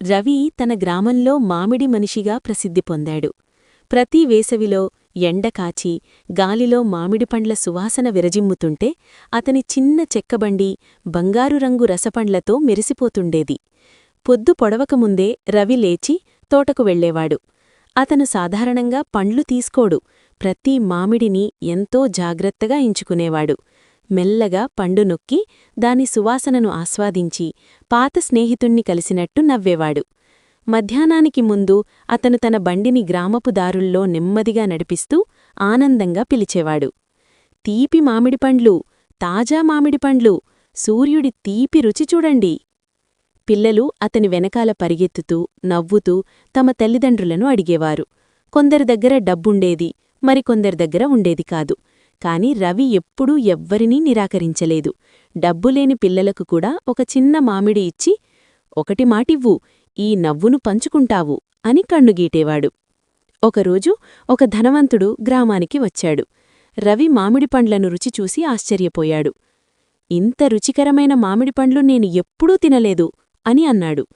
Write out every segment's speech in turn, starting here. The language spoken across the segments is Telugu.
రవి తన గ్రామంలో మామిడి మనిషిగా ప్రసిద్ధి పొందాడు. ప్రతి వేసవిలో ఎండకాచి గాలిలో మామిడిపండ్ల సువాసన విరజిమ్ముతుంటే అతని చిన్న చెక్కబండి బంగారు రంగు రసపండ్లతో మెరిసిపోతుండేది. పొద్దు పొడవకముందే రవి లేచి తోటకు వెళ్లేవాడు. అతను సాధారణంగా పండ్లు తీసుకోడు, ప్రతి మామిడిని ఎంతో జాగ్రత్తగా ఎంచుకునేవాడు. మెల్లగా పండు నొక్కి దాని సువాసనను ఆస్వాదించి పాత స్నేహితుణ్ణి కలిసినట్టు నవ్వేవాడు. మధ్యాహ్నానికి ముందు అతను తన బండిని గ్రామపు దారుల్లో నెమ్మదిగా నడిపిస్తూ ఆనందంగా పిలిచేవాడు. తీపి మామిడిపండ్లు, తాజా మామిడిపండ్లు, సూర్యుడి తీపి రుచి చూడండి. పిల్లలు అతని వెనకాల పరిగెత్తుతూ నవ్వుతూ తమ తల్లిదండ్రులను అడిగేవారు. కొందరి దగ్గర డబ్బుండేది, మరికొందరి దగ్గర ఉండేది కాదు. కాని రవి ఎప్పుడూ ఎవ్వరినీ నిరాకరించలేదు. డబ్బులేని పిల్లలకు కూడా ఒక చిన్న మామిడి ఇచ్చి, "ఒకటి మాటివ్వు, ఈ నవ్వును పంచుకుంటావు" అని కన్నుగీటేవాడు. ఒకరోజు ఒక ధనవంతుడు గ్రామానికి వచ్చాడు. రవి మామిడిపండ్లను రుచి చూసి ఆశ్చర్యపోయాడు. "ఇంత రుచికరమైన మామిడిపండ్లు నేను ఎప్పుడూ తినలేదు" అని అన్నాడు.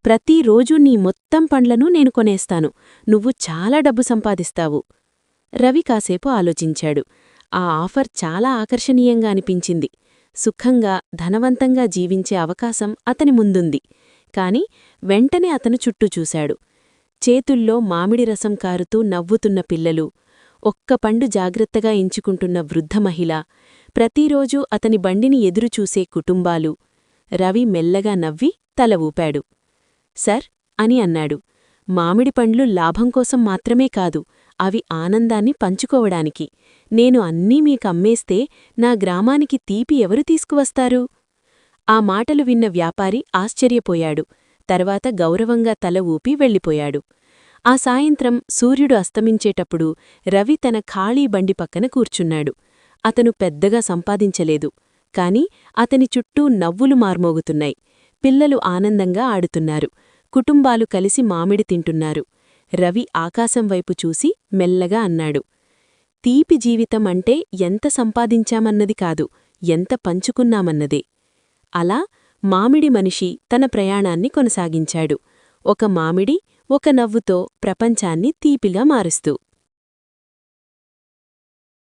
"ప్రతిరోజూ నీ మొత్తం పండ్లను నేను కొనేస్తాను, నువ్వు చాలా డబ్బు సంపాదిస్తావు." రవి కాసేపు ఆలోచించాడు. ఆ ఆఫర్ చాలా ఆకర్షణీయంగా అనిపించింది. సుఖంగా ధనవంతంగా జీవించే అవకాశం అతని ముందుంది. కాని వెంటనే అతను చుట్టూ చూశాడు. చేతుల్లో మామిడి రసం కారుతూ నవ్వుతున్న పిల్లలు, ఒక్క పండు జాగ్రత్తగా ఎంచుకుంటున్న వృద్ధ మహిళ, ప్రతిరోజూ అతని బండిని ఎదురుచూసే కుటుంబాలు. రవి మెల్లగా నవ్వి తల ఊపాడు. "సర్" అని అన్నాడు, "మామిడి పండ్లు లాభం కోసం మాత్రమే కాదు, అవి ఆనందాన్ని పంచుకోవడానికి. నేను అన్నీ మీకమ్మేస్తే నా గ్రామానికి తీపి ఎవరు తీసుకువస్తారు?" ఆ మాటలు విన్న వ్యాపారి ఆశ్చర్యపోయాడు. తర్వాత గౌరవంగా తల ఊపి వెళ్ళిపోయాడు. ఆ సాయంత్రం సూర్యుడు అస్తమించేటప్పుడు రవి తన ఖాళీ బండి పక్కన కూర్చున్నాడు. అతను పెద్దగా సంపాదించలేదు, కాని అతని చుట్టూ నవ్వులు మార్మోగుతున్నాయి. పిల్లలు ఆనందంగా ఆడుతున్నారు, కుటుంబాలు కలిసి మామిడి తింటున్నారు. రవి ఆకాశం వైపు చూసి మెల్లగా అన్నాడు, "తీపి జీవితం అంటే ఎంత సంపాదించామన్నది కాదు, ఎంత పంచుకున్నామన్నదే." అలా మామిడి మనిషి తన ప్రయాణాన్ని కొనసాగించాడు. ఒక మామిడి, ఒక నవ్వుతో ప్రపంచాన్ని తీపిగా మారుస్తూ.